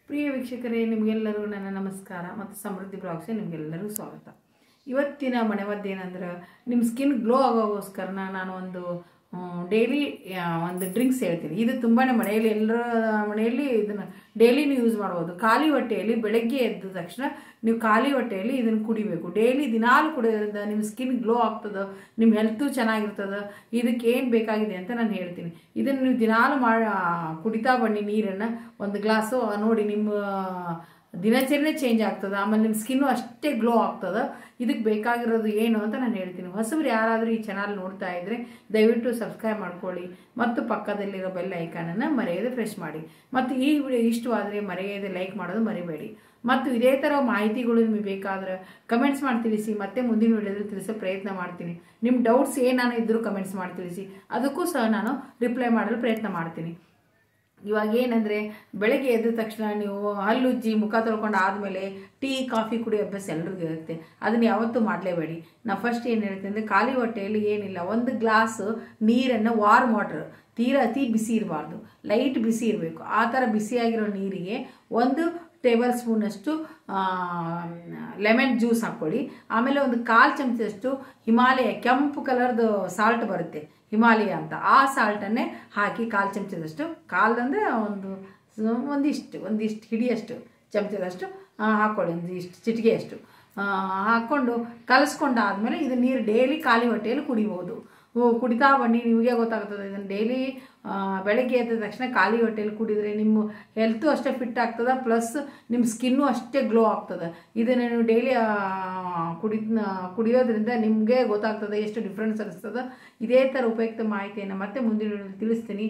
ಪ್ರಿಯ ವೀಕ್ಷಕರೇ, ನಿಮಗೆಲ್ಲರಿಗೂ ನನ್ನ ನಮಸ್ಕಾರ ಮತ್ತು ಸಮೃದ್ಧಿ ಬ್ಲಾಗ್ಸ್ಗೆ ನಿಮಗೆಲ್ಲರಿಗೂ ಸ್ವಾಗತ. ಇವತ್ತಿನ ಮನೆಮದ್ದು ಏನಂದ್ರೆ, ನಿಮ್ಮ ಸ್ಕಿನ್ ಗ್ಲೋ ಆಗೋಗೋಸ್ಕರ ನಾನು ಒಂದು ಡೈಲಿ ಒಂದು ಡ್ರಿಂಕ್ಸ್ ಹೇಳ್ತೀನಿ. ಇದು ತುಂಬಾ ಮನೆಯಲ್ಲಿ ಎಲ್ಲರ ಮನೆಯಲ್ಲಿ ಇದನ್ನು ಡೈಲಿನೂ ಯೂಸ್ ಮಾಡ್ಬೋದು. ಖಾಲಿ ಹೊಟ್ಟೆಯಲ್ಲಿ ಬೆಳಗ್ಗೆ ಎದ್ದ ತಕ್ಷಣ ನೀವು ಖಾಲಿ ಹೊಟ್ಟೆಯಲ್ಲಿ ಇದನ್ನು ಕುಡಿಬೇಕು. ಡೈಲಿ ದಿನಾಲು ಕುಡಿಯೋದ್ರಿಂದ ನಿಮ್ಮ ಸ್ಕಿನ್ ಗ್ಲೋ ಆಗ್ತದೆ, ನಿಮ್ಮ ಹೆಲ್ತು ಚೆನ್ನಾಗಿರ್ತದೆ. ಇದಕ್ಕೆ ಏನು ಬೇಕಾಗಿದೆ ಅಂತ ನಾನು ಹೇಳ್ತೀನಿ. ಇದನ್ನು ನೀವು ದಿನಾಲು ಕುಡಿತಾ ಬನ್ನಿ ನೀರನ್ನು, ಒಂದು ಗ್ಲಾಸು. ನೋಡಿ ನಿಮ್ಮ ದಿನಚರಿನೇ ಚೇಂಜ್ ಆಗ್ತದೆ, ಆಮೇಲೆ ನಿಮ್ಮ ಸ್ಕಿನ್ನು ಅಷ್ಟೇ ಗ್ಲೋ ಆಗ್ತದೆ. ಇದಕ್ಕೆ ಬೇಕಾಗಿರೋದು ಏನು ಅಂತ ನಾನು ಹೇಳ್ತೀನಿ. ಹೊಸಬ್ರು ಯಾರಾದರೂ ಈ ಚಾನಲ್ ನೋಡ್ತಾ ಇದ್ದರೆ ದಯವಿಟ್ಟು ಸಬ್ಸ್ಕ್ರೈಬ್ ಮಾಡ್ಕೊಳ್ಳಿ ಮತ್ತು ಪಕ್ಕದಲ್ಲಿರೋ ಬೆಲ್ ಐಕಾನನ್ನು ಮರೆಯದೆ ಪ್ರೆಸ್ ಮಾಡಿ. ಮತ್ತು ಈ ವಿಡಿಯೋ ಇಷ್ಟವಾದರೆ ಮರೆಯದೆ ಲೈಕ್ ಮಾಡೋದು ಮರಿಬೇಡಿ. ಮತ್ತು ಇದೇ ಥರ ಮಾಹಿತಿಗಳು ನಿಮಗೆ ಬೇಕಾದ್ರೆ ಕಮೆಂಟ್ಸ್ ಮಾಡಿ ತಿಳಿಸಿ, ಮತ್ತೆ ಮುಂದಿನ ವಿಡಿಯೋದಲ್ಲಿ ತಿಳಿಸೋ ಪ್ರಯತ್ನ ಮಾಡ್ತೀನಿ. ನಿಮ್ಮ ಡೌಟ್ಸ್ ಏನಾನು ಇದ್ದರೂ ಕಮೆಂಟ್ಸ್ ಮಾಡಿ ತಿಳಿಸಿ, ಅದಕ್ಕೂ ಸಹ ನಾನು ರಿಪ್ಲೈ ಮಾಡಲು ಪ್ರಯತ್ನ ಮಾಡ್ತೀನಿ. ಇವಾಗ ಏನಂದರೆ, ಬೆಳಗ್ಗೆ ಎದ್ದ ತಕ್ಷಣ ನೀವು ಹಲ್ಲುಜ್ಜಿ ಮುಖ ತೊಳ್ಕೊಂಡು ಆದಮೇಲೆ ಟೀ ಕಾಫಿ ಕುಡಿಯೋ ಅಭ್ಯಾಸ ಎಲ್ರಿಗೂ ಇರುತ್ತೆ. ಅದನ್ನು ಯಾವತ್ತೂ ಮಾಡಲೇಬೇಡಿ. ನಾನು ಫಸ್ಟ್ ಏನು ಹೇಳ್ತೀನಿ ಅಂದರೆ, ಖಾಲಿ ಹೊಟ್ಟೆಯಲ್ಲಿ ಏನಿಲ್ಲ, ಒಂದು ಗ್ಲಾಸ್ ನೀರನ್ನು ವಾರ್ಮ್ ವಾಟರ್, ತೀರಾ ಅತಿ ಬಿಸಿ ಇರಬಾರ್ದು, ಲೈಟ್ ಬಿಸಿ ಇರಬೇಕು. ಆ ಥರ ಬಿಸಿಯಾಗಿರೋ ನೀರಿಗೆ 1 ಟೇಬಲ್ ಸ್ಪೂನಷ್ಟು ಲೆಮನ್ ಜ್ಯೂಸ್ ಹಾಕ್ಕೊಳ್ಳಿ. ಆಮೇಲೆ ಒಂದು 1/4 ಚಮಚದಷ್ಟು ಹಿಮಾಲಯ ಕೆಂಪು ಕಲರ್ದು ಸಾಲ್ಟ್ ಬರುತ್ತೆ, ಹಿಮಾಲಯ ಅಂತ, ಆ ಸಾಲ್ಟನ್ನೇ ಹಾಕಿ 1/4 ಚಮಚದಷ್ಟು, ಕಾಲ್ದಂದರೆ ಒಂದಿಷ್ಟು ಹಿಡಿಯಷ್ಟು ಚಮಚದಷ್ಟು ಹಾಕ್ಕೊಳ್ಳಿ, ಒಂದಿಷ್ಟು ಚಿಟಿಕೆಯಷ್ಟು ಹಾಕ್ಕೊಂಡು ಕಲಿಸ್ಕೊಂಡಾದ್ಮೇಲೆ ಇದು ನೀರು ಡೈಲಿ ಖಾಲಿ ಹೊಟ್ಟೆಯಲ್ಲಿ ಕುಡಿಬೋದು. ಕುಡಿತಾ ಬನ್ನಿ, ನಿಮಗೆ ಗೊತ್ತಾಗ್ತದೆ. ಇದನ್ನು ಡೈಲಿ ಬೆಳಗ್ಗೆ ಎದ್ದ ತಕ್ಷಣ ಖಾಲಿ ಹೊಟ್ಟೆಯಲ್ಲಿ ಕುಡಿದರೆ ನಿಮ್ಮ ಹೆಲ್ತು ಅಷ್ಟೇ ಫಿಟ್ ಆಗ್ತದೆ, ಪ್ಲಸ್ ನಿಮ್ಮ ಸ್ಕಿನ್ನು ಅಷ್ಟೇ ಗ್ಲೋ ಆಗ್ತದೆ. ಇದನ್ನು ನೀವು ಡೈಲಿ ಕುಡಿಯೋದ್ರಿಂದ ನಿಮಗೆ ಗೊತ್ತಾಗ್ತದೆ ಎಷ್ಟು ಡಿಫ್ರೆನ್ಸ್ ಅನಿಸ್ತದೆ. ಇದೇ ಥರ ಉಪಯುಕ್ತ ಮಾಹಿತಿಯನ್ನು ಮತ್ತೆ ಮುಂದಿನ ವಿಡಿಯೋದಲ್ಲಿ ತಿಳಿಸ್ತೀನಿ.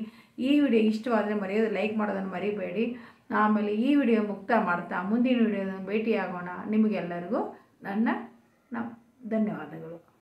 ಈ ವಿಡಿಯೋ ಇಷ್ಟವಾದರೆ ಮರೆಯೋದು ಲೈಕ್ ಮಾಡೋದನ್ನು ಮರಿಬೇಡಿ. ಆಮೇಲೆ ಈ ವಿಡಿಯೋ ಮುಕ್ತ ಮಾಡ್ತಾ ಮುಂದಿನ ವಿಡಿಯೋದ ಭೇಟಿಯಾಗೋಣ. ನಿಮಗೆಲ್ಲರಿಗೂ ನನ್ನ ಧನ್ಯವಾದಗಳು.